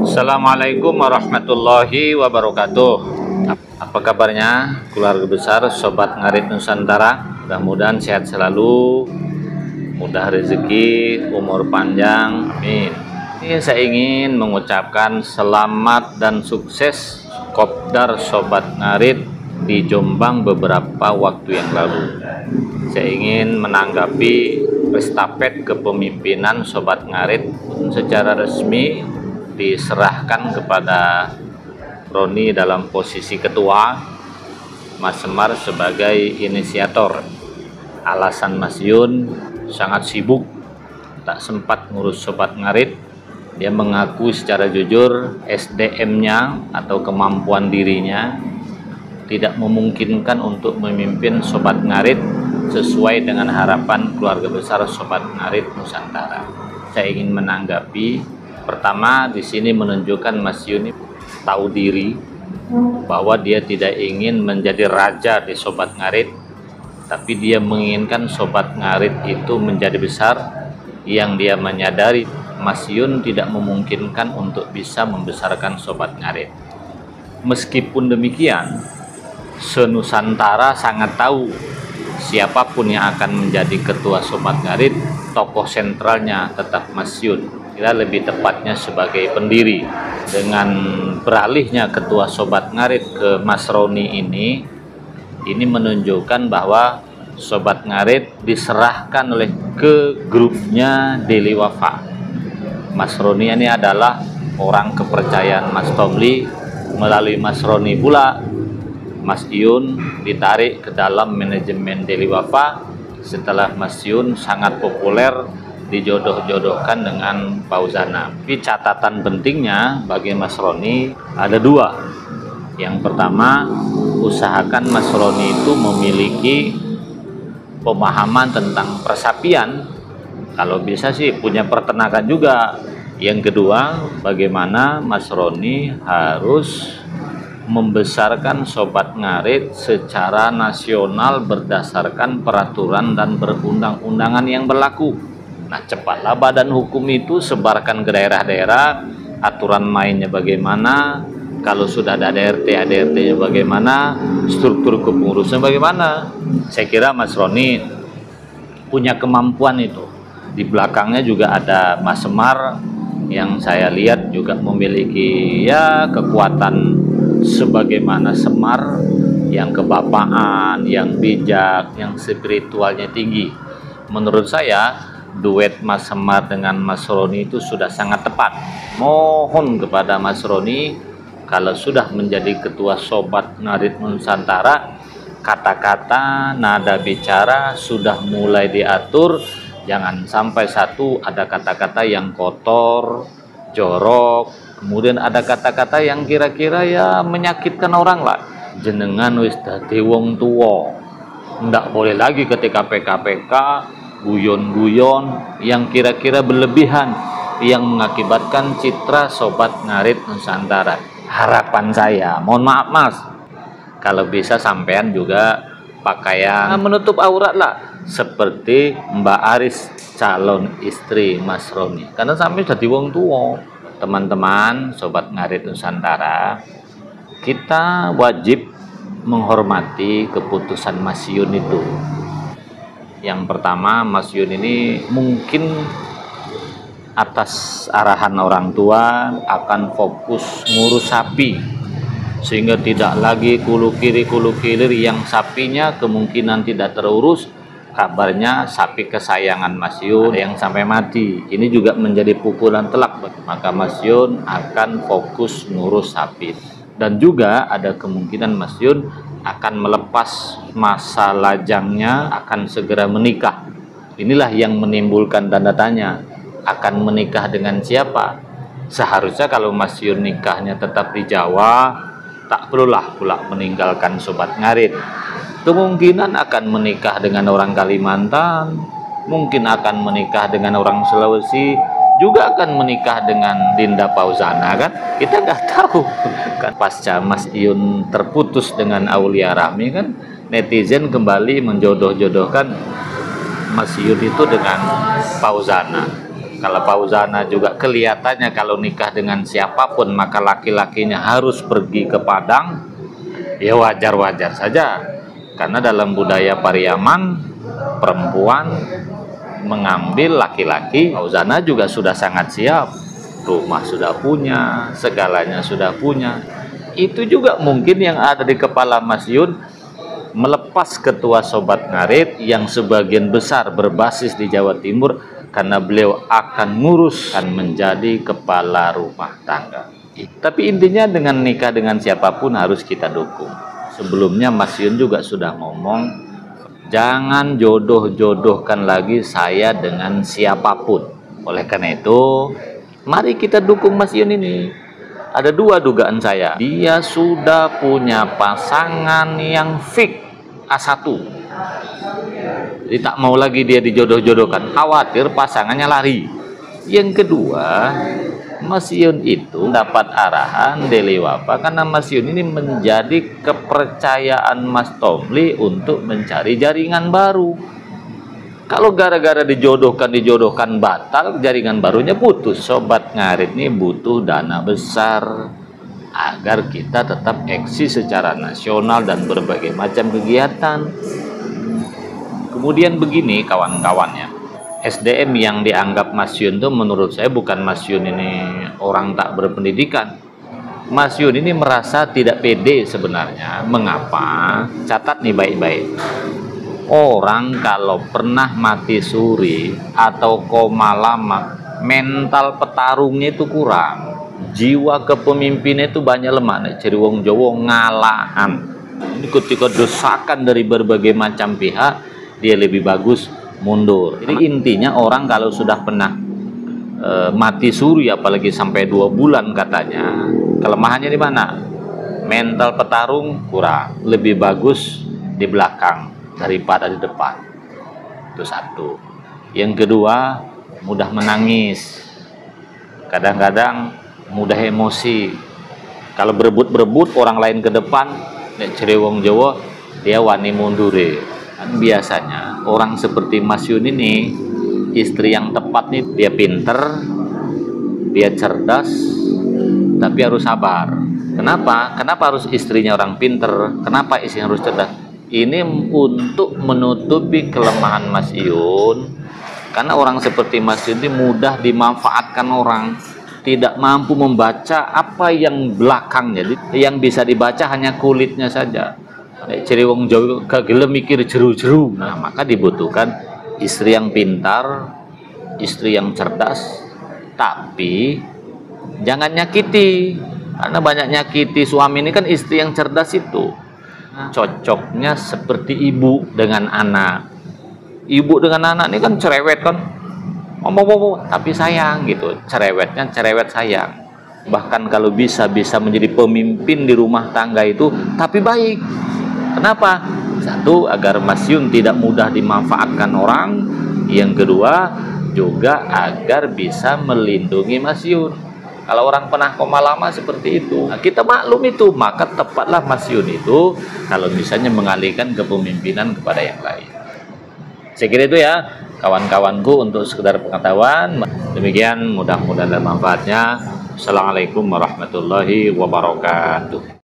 Assalamualaikum warahmatullahi wabarakatuh. Apa kabarnya keluarga besar Sobat Ngarit Nusantara? Mudah-mudahan sehat selalu, mudah rezeki, umur panjang, amin. Ini saya ingin mengucapkan selamat dan sukses Kopdar Sobat Ngarit di Jombang beberapa waktu yang lalu. Saya ingin menanggapi estafet kepemimpinan Sobat Ngarit secara resmi diserahkan kepada Roni dalam posisi ketua, Mas Semar sebagai inisiator. Alasan Mas Yun sangat sibuk, tak sempat ngurus Sobat Ngarit. Dia mengaku secara jujur SDM-nya atau kemampuan dirinya tidak memungkinkan untuk memimpin Sobat Ngarit sesuai dengan harapan keluarga besar Sobat Ngarit Nusantara. Saya ingin menanggapi. Pertama, di sini menunjukkan Mas Yuni tahu diri bahwa dia tidak ingin menjadi raja di Sobat Ngarit, tapi dia menginginkan Sobat Ngarit itu menjadi besar. Yang dia menyadari Mas Yun tidak memungkinkan untuk bisa membesarkan Sobat Ngarit. Meskipun demikian, se-Nusantara sangat tahu siapapun yang akan menjadi ketua Sobat Ngarit, tokoh sentralnya tetap Mas Yun. Kira lebih tepatnya sebagai pendiri. Dengan beralihnya ketua Sobat Ngarit ke Mas Roni ini menunjukkan bahwa Sobat Ngarit diserahkan oleh ke grupnya Deli Wafa. Mas Roni ini adalah orang kepercayaan Mas Tomli. Melalui Mas Roni pula Mas Yun ditarik ke dalam manajemen Deli Wafa setelah Mas Yun sangat populer dijodoh-jodohkan dengan Fauzana. Tapi catatan pentingnya bagi Mas Roni ada dua. Yang pertama, usahakan Mas Roni itu memiliki pemahaman tentang persapian. Kalau bisa sih punya peternakan juga. Yang kedua, bagaimana Mas Roni harus membesarkan Sobat Ngarit secara nasional berdasarkan peraturan dan perundang-undangan yang berlaku. Nah, cepatlah badan hukum itu sebarkan ke daerah-daerah, aturan mainnya bagaimana, kalau sudah ada ADRT-nya bagaimana, struktur kepengurusan bagaimana. Saya kira Mas Roni punya kemampuan itu. Di belakangnya juga ada Mas Semar yang saya lihat juga memiliki kekuatan sebagaimana Semar, yang kebapaan, yang bijak, yang spiritualnya tinggi. Menurut saya duet Mas Semar dengan Mas Roni itu sudah sangat tepat. Mohon kepada Mas Roni, kalau sudah menjadi ketua Sobat Ngarit Nusantara, kata-kata, nada bicara sudah mulai diatur. Jangan sampai satu ada kata-kata yang kotor, jorok, kemudian ada kata-kata yang kira-kira menyakitkan orang lah. Jenengan wis dadi wong tuwa, ndak boleh lagi ketika PKPK guyon-guyon yang kira-kira berlebihan, yang mengakibatkan citra Sobat Ngarit Nusantara. Harapan saya, mohon maaf Mas, kalau bisa sampean juga pakaian menutup aurat lah, seperti Mbak Aris, calon istri Mas Roni, karena sampai jadi wong tua. Teman-teman Sobat Ngarit Nusantara, kita wajib menghormati keputusan Mas Yun itu. Yang pertama, Mas Yun ini mungkin atas arahan orang tua akan fokus ngurus sapi, sehingga tidak lagi kulu kiri yang sapinya kemungkinan tidak terurus. Kabarnya sapi kesayangan Mas Yun yang sampai mati. Ini juga menjadi pukulan telak. Maka Mas Yun akan fokus ngurus sapi. Dan juga ada kemungkinan Mas Yun akan melepas masa lajangnya, akan segera menikah. Inilah yang menimbulkan tanda tanya, akan menikah dengan siapa? Seharusnya kalau Mas Yun nikahnya tetap di Jawa, tak perlulah pula meninggalkan Sobat Ngarit. Kemungkinan akan menikah dengan orang Kalimantan, mungkin akan menikah dengan orang Sulawesi, juga akan menikah dengan Dinda Fauzana, kan? Kita nggak tahu. Kan pasca Mas Yun terputus dengan Aulia Rahmi, kan netizen kembali menjodoh-jodohkan Mas Yun itu dengan Fauzana. Kalau Fauzana juga kelihatannya kalau nikah dengan siapapun maka laki-lakinya harus pergi ke Padang, ya wajar-wajar saja. Karena dalam budaya Pariaman, perempuan mengambil laki-laki. Fauzana juga sudah sangat siap, rumah sudah punya, segalanya sudah punya. Itu juga mungkin yang ada di kepala Mas Yun, melepas ketua Sobat Ngarit yang sebagian besar berbasis di Jawa Timur, karena beliau akan menjadi kepala rumah tangga. Tapi intinya dengan nikah dengan siapapun harus kita dukung. Sebelumnya Mas Yun juga sudah ngomong, jangan jodoh-jodohkan lagi saya dengan siapapun. Oleh karena itu, mari kita dukung Mas Yun ini. Ada dua dugaan saya. Dia sudah punya pasangan yang fix A1. Jadi tak mau lagi dia dijodoh-jodohkan, khawatir pasangannya lari. Yang kedua, Mas Yun itu dapat arahan dari Wafa karena Mas Yun ini menjadi kepercayaan Mas Tomli untuk mencari jaringan baru. Kalau gara-gara dijodohkan batal, jaringan barunya putus. Sobat Ngarit ini butuh dana besar agar kita tetap eksis secara nasional dan berbagai macam kegiatan. Kemudian begini kawan-kawannya, SDM yang dianggap Mas Yun itu menurut saya bukan Mas Yun ini orang tak berpendidikan. Mas Yun ini merasa tidak pede sebenarnya. Mengapa? Catat nih baik-baik. Orang kalau pernah mati suri atau koma lama, mental petarungnya itu kurang. Jiwa kepemimpinnya itu banyak lemah. Ciri wong Jawa ngalahan. Ini ketika desakan dari berbagai macam pihak, dia lebih bagus mundur. Jadi intinya orang kalau sudah pernah mati suri, apalagi sampai 2 bulan katanya, kelemahannya di mana? Mental petarung kurang, lebih bagus di belakang daripada di depan. Itu satu. Yang kedua, mudah menangis, kadang-kadang mudah emosi. Kalau berebut orang lain ke depan, nek ciri wong Jawa, dia wani mundur. Kan biasanya orang seperti Mas Yun ini, istri yang tepat nih, dia pinter, dia cerdas, tapi harus sabar. Kenapa? Kenapa harus istrinya orang pinter? Kenapa istrinya harus cerdas? Ini untuk menutupi kelemahan Mas Yun. Karena orang seperti Mas Yun ini mudah dimanfaatkan orang, tidak mampu membaca apa yang belakangnya. Jadi yang bisa dibaca hanya kulitnya saja. Ciri wong Jawa kagele mikir jeru-jeru. Nah, maka dibutuhkan istri yang pintar, istri yang cerdas, tapi jangan nyakiti. Karena banyak nyakiti suami ini kan istri yang cerdas itu. Cocoknya seperti ibu dengan anak. Ibu dengan anak ini kan cerewet kan. Ngomong-ngomong tapi sayang gitu. Cerewetnya cerewet sayang. Bahkan kalau bisa menjadi pemimpin di rumah tangga itu, tapi baik. Kenapa? Satu, agar Mas Yun tidak mudah dimanfaatkan orang. Yang kedua, juga agar bisa melindungi Mas Yun. Kalau orang pernah koma lama seperti itu, nah, kita maklum itu. Maka tepatlah Mas Yun itu kalau misalnya mengalihkan kepemimpinan kepada yang lain. Saya kira itu ya kawan-kawanku untuk sekedar pengetahuan. Demikian, mudah-mudahan ada manfaatnya. Assalamualaikum warahmatullahi wabarakatuh.